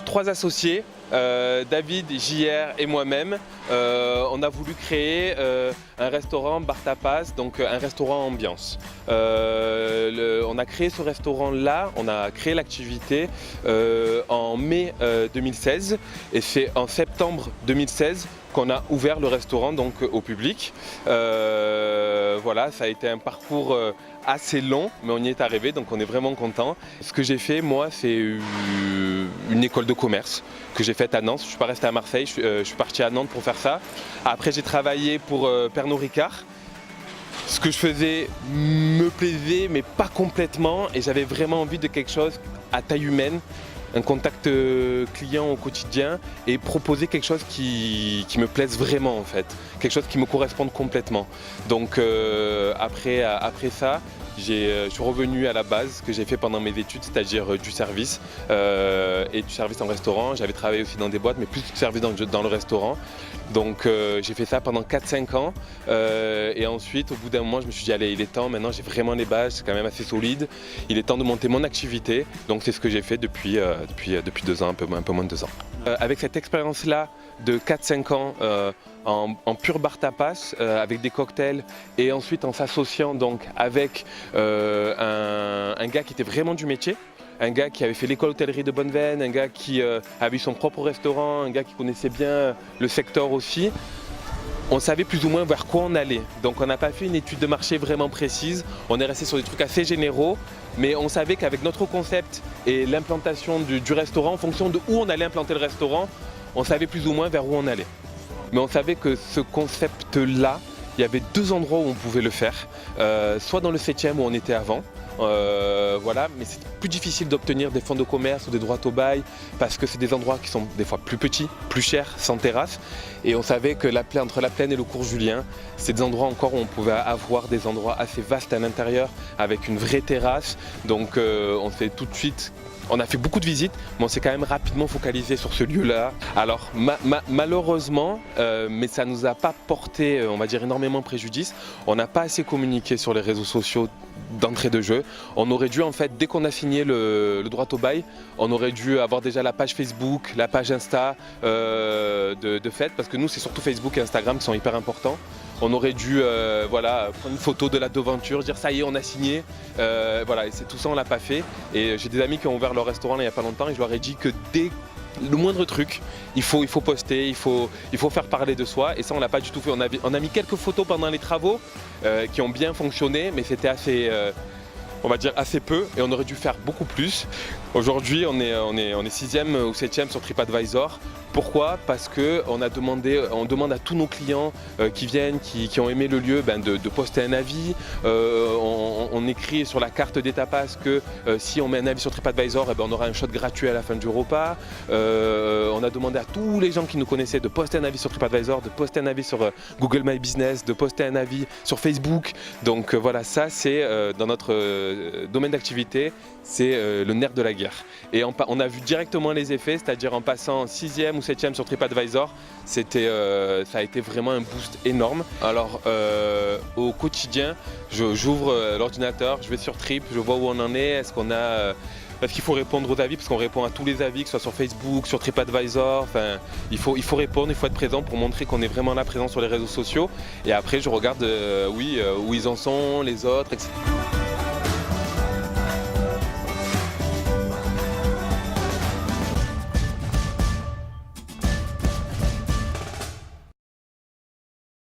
3 associés, David, JR et moi-même, on a voulu créer un restaurant bar tapas, donc un restaurant ambiance. On a créé ce restaurant-là, on a créé l'activité en mai 2016 et c'est en septembre 2016 qu'on a ouvert le restaurant donc au public. Voilà, ça a été un parcours assez long, mais on y est arrivé, donc on est vraiment content. Ce que j'ai fait, moi, c'est une école de commerce que j'ai faite à Nantes. Je ne suis pas resté à Marseille, je suis parti à Nantes pour faire ça. Après, j'ai travaillé pour Pernod Ricard. Ce que je faisais me plaisait, mais pas complètement, et j'avais vraiment envie de quelque chose à taille humaine, un contact client au quotidien et proposer quelque chose qui me plaise vraiment en fait, quelque chose qui me corresponde complètement. Donc après ça, je suis revenu à la base, ce que j'ai fait pendant mes études, c'est-à-dire du service et du service en restaurant. J'avais travaillé aussi dans des boîtes, mais plus du service dans le restaurant. Donc j'ai fait ça pendant 4-5 ans et ensuite au bout d'un moment je me suis dit allez, il est temps, maintenant j'ai vraiment les bases, c'est quand même assez solide, il est temps de monter mon activité, donc c'est ce que j'ai fait depuis 2 ans, un peu moins de 2 ans. Avec cette expérience là de 4-5 ans en pur bar tapas avec des cocktails et ensuite en s'associant donc avec un gars qui était vraiment du métier, un gars qui avait fait l'école hôtellerie de Bonneveine, un gars qui avait eu son propre restaurant, un gars qui connaissait bien le secteur aussi. On savait plus ou moins vers quoi on allait. Donc on n'a pas fait une étude de marché vraiment précise, on est resté sur des trucs assez généraux, mais on savait qu'avec notre concept et l'implantation du restaurant, en fonction de où on allait implanter le restaurant, on savait plus ou moins vers où on allait. Mais on savait que ce concept-là, il y avait 2 endroits où on pouvait le faire, soit dans le 7e où on était avant, voilà, mais c'est plus difficile d'obtenir des fonds de commerce ou des droits au bail parce que c'est des endroits qui sont des fois plus petits, plus chers, sans terrasse. Et on savait que entre la Plaine et le cours Julien, c'est des endroits encore où on pouvait avoir des endroits assez vastes à l'intérieur avec une vraie terrasse. Donc on s'est tout de suite... On a fait beaucoup de visites, mais on s'est quand même rapidement focalisé sur ce lieu-là. Alors malheureusement, mais ça ne nous a pas porté, on va dire, énormément préjudice. On n'a pas assez communiqué sur les réseaux sociaux d'entrée de jeu. On aurait dû en fait, dès qu'on a signé le droit au bail, on aurait dû avoir déjà la page Facebook, la page Insta de fait, parce que nous c'est surtout Facebook et Instagram qui sont hyper importants. On aurait dû voilà, prendre une photo de la devanture, dire ça y est on a signé, voilà, et c'est tout ça on l'a pas fait. Et j'ai des amis qui ont ouvert leur restaurant là, il n'y a pas longtemps et je leur ai dit que dès le moindre truc, il faut poster, il faut faire parler de soi, et ça on l'a pas du tout fait. On a mis quelques photos pendant les travaux qui ont bien fonctionné, mais c'était assez, on va dire assez peu, et on aurait dû faire beaucoup plus. Aujourd'hui on est 6e ou 7e sur TripAdvisor. Pourquoi? Parce qu'on demande à tous nos clients qui viennent, qui ont aimé le lieu, de poster un avis. On écrit sur la carte des tapas que si on met un avis sur TripAdvisor, on aura un shot gratuit à la fin du repas. On a demandé à tous les gens qui nous connaissaient de poster un avis sur TripAdvisor, de poster un avis sur Google My Business, de poster un avis sur Facebook. Donc voilà, ça c'est dans notre domaine d'activité, c'est le nerf de la guerre. Et on a vu directement les effets, c'est-à-dire en passant 6e ou 7e sur TripAdvisor, ça a été vraiment un boost énorme. Alors au quotidien, j'ouvre l'ordinateur, je vais sur Trip, je vois où on en est, parce qu'il faut répondre aux avis, parce qu'on répond à tous les avis, que ce soit sur Facebook, sur TripAdvisor, enfin, il faut répondre, il faut être présent pour montrer qu'on est vraiment là présent sur les réseaux sociaux. Et après je regarde où ils en sont, les autres, etc.